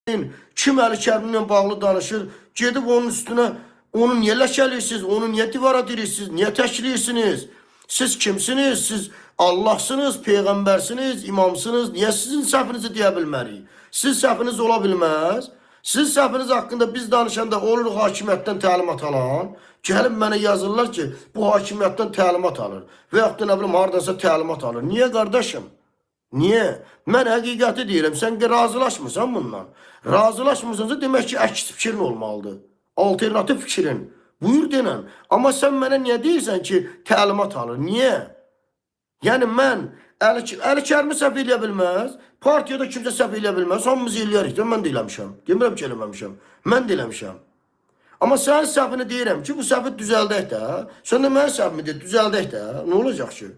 Kim Əli Kərimlə bağlı danışır, gedib onun üstünə, onu niyə ləkəlirsiniz, onu niyə divara dirirsiniz, niyə təklirsiniz? Siz kimsiniz? Siz Allahsınız, Peyğəmbərsiniz, imamsınız. Niyə sizin səhvinizi deyə bilmərik? Siz səhviniz ola bilməz. Siz səhviniz haqqında biz danışanda olur hakimiyyətdən təlimat alan. Gəlib mənə yazırlar ki, bu hakimiyyətdən təlimat alır. Və yaxud da nə bilim, haradansa təlimat alır. Niyə qardaşım? Niyə? Mən həqiqəti deyirəm, sən razılaşmırsan bundan. Razılaşmırsansa demək ki, əks fikrin olmalıdır. Alternativ fikrin. Buyur denən. Amma sən mənə niyə deyirsən ki, təlimat alır? Niyə? Yəni mən Əli Kərimi səhv eləyə bilməz, partiyada kimsə səhv eləyə bilməz, hamımız eləyərik də, mən də eləmişəm. Demirəm ki, eləməmişəm. Mən də eləmişəm. Amma sənin səhvini deyirəm ki, bu səhvi düzəldək də. Sən də mənim səhvimi deyir, düzəldək də. Nə olacaq ki?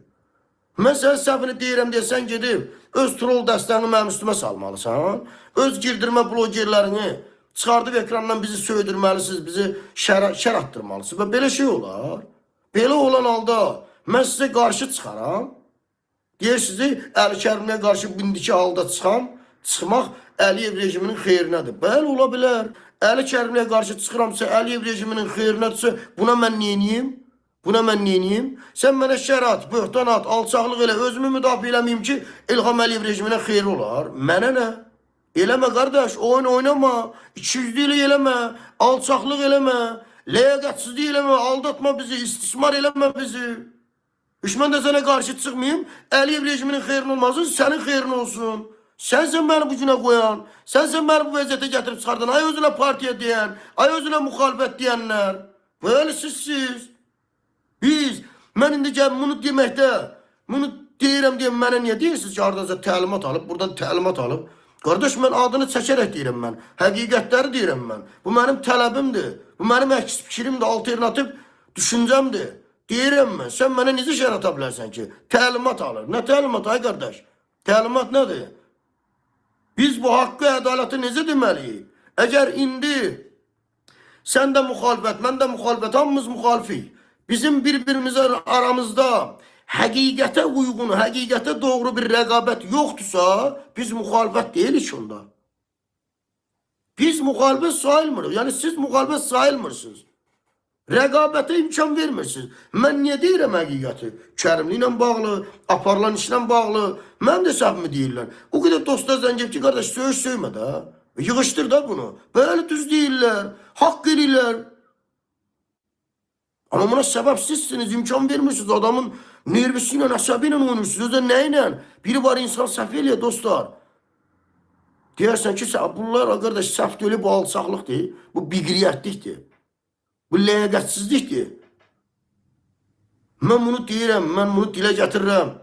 Mən sənin səhvini deyirəm deyə sən gedib öz troll dəstəni mənim üstümə salmalısan. Öz girdirmə blogerlərini çıxardıb ekrandan bizi söydürməlisiniz, bizi şər attırmalısınız. Və belə şey olar. Belə olan halda mən sizə qarşı çıxaram. Deyirsiniz, Əli Kərimlə qarşı bindiki halda çıxmaq Əliyev rejiminin xeyrinədir. Bəli, ola bilər. Əli Kərimlə qarşı çıxıramsa, Əliyev rejiminin xeyrinədirsə, buna mən neyiniyim? Buna mən neyiniyim? Sən mənə şər at, böhtan at, alçaqlıq elə, özümü müdafiə eləməyim ki, İlham Əliyev rejiminə xeyri olar. Mənə nə? Eləmə qardaş, oyun oynama, ikiyüzlülük eləmə, alçaqlıq eləmə, ləyaqətsizlik eləmə, aldatma bizi, istismar eləmə bizi. Mən də sənə qarşı çıxmayayım, Əliyev rejiminin xeyrin olmasın, sənin xeyrin olsun. Sənsən məni bu günə qoyan, sənsən məni bu vəziyyətə gətirib çıxardan, ay özünə partiya deyən, ay özünə müxalifət deyənlər. Böyle sizsiz. Mən indi gəlib bunu deməkdə, bunu deyirəm deyəm, mənə niyə deyirsiniz ki, haradansa təlimat alıb, buradan təlimat alıb. Qardaş, mən adını çəkərək deyirəm mən, həqiqətləri deyirəm mən. Bu mənim tələbimdir, bu mənim əks fikrimdir, alternativ düşüncəmdir. Deyirəm mən, sən mənə necə şər ata bilərsən ki, təlimat alır. Nə təlimat ay qardaş? Təlimat nədir? Biz bu haqqı, ədaləti necə deməliyik? Əgər indi sən də müxalifət, mən də müxalifət, hamımız müxalifik. Bizim bir-birimizə aramızda həqiqətə uyğun, həqiqətə doğru bir rəqabət yoxdursa, biz müxalifət deyilik onda. Biz müxalifət sayılmırıq. Yəni siz müxalifət sayılmırsınız. Rəqabətə imkan vermirsiniz. Mən niyə deyirəm həqiqəti? Kərimli ilə bağlı, aparılan işlə bağlı. Mənim də səhvimi deyirlər. O qədər dostlar zəngib ki, qardaş, söymə də. Yığışdır da bunu. Böyle düz deyirlər. Haqq eləyirlər. Amma buna səbəb sizsiniz. İmkan vermirsiniz. Adamın nervisi ilə, əsəbi ilə oynayırsınız. Özdə nə ilə? Biri var insan səhv eləyir, dostlar. Deyərsən ki, bunlar, qardaş, səhv deyil, bu alçaqlıqdır. Bu biqriyyətlikdir. Bu ləyaqətsizlikdir. Mən bunu deyirəm, mən bunu dilə gətirirəm.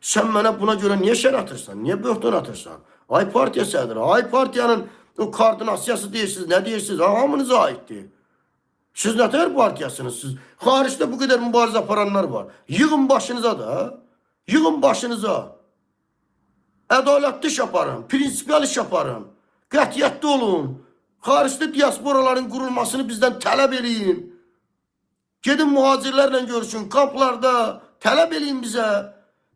Sən mənə buna görə niyə şər atırsan? Niyə böhtan atırsan? Ay partiya sədri, ay partiyanın o koordinasiyası deyirsiniz, nə deyirsiniz? Hamınıza aiddir. Siz nə tər partiyasınız siz? Xaricdə bu qədər mübarizə aparanlar var. Yığın başınıza da, yığın başınıza. Ədalətli iş aparın, prinsipial iş aparın, qətiyyətli olun. Xaricdə diasporaların qurulmasını bizdən tələb eləyin. Gedin mühacirlərlə görüşün, kamplarda tələb eləyin bizə.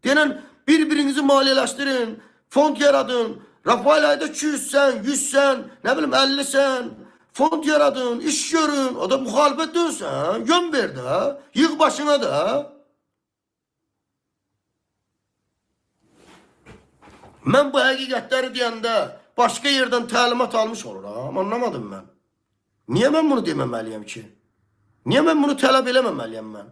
Denən bir-birinizi maliyyələşdirin, fond yaradın. Rafael ayda 200 sən, 100 sən, nə bilim 50 sən. Fond yaradın, iş görün. O da müxalifət dönsən, yön ver də, yığ başına da. Mən bu həqiqətləri deyəndə başqa yerdən təlimat almış oluram, anlamadım mən. Niyə mən bunu deməməliyəm ki? Niyə mən bunu tələb eləməməliyəm mən?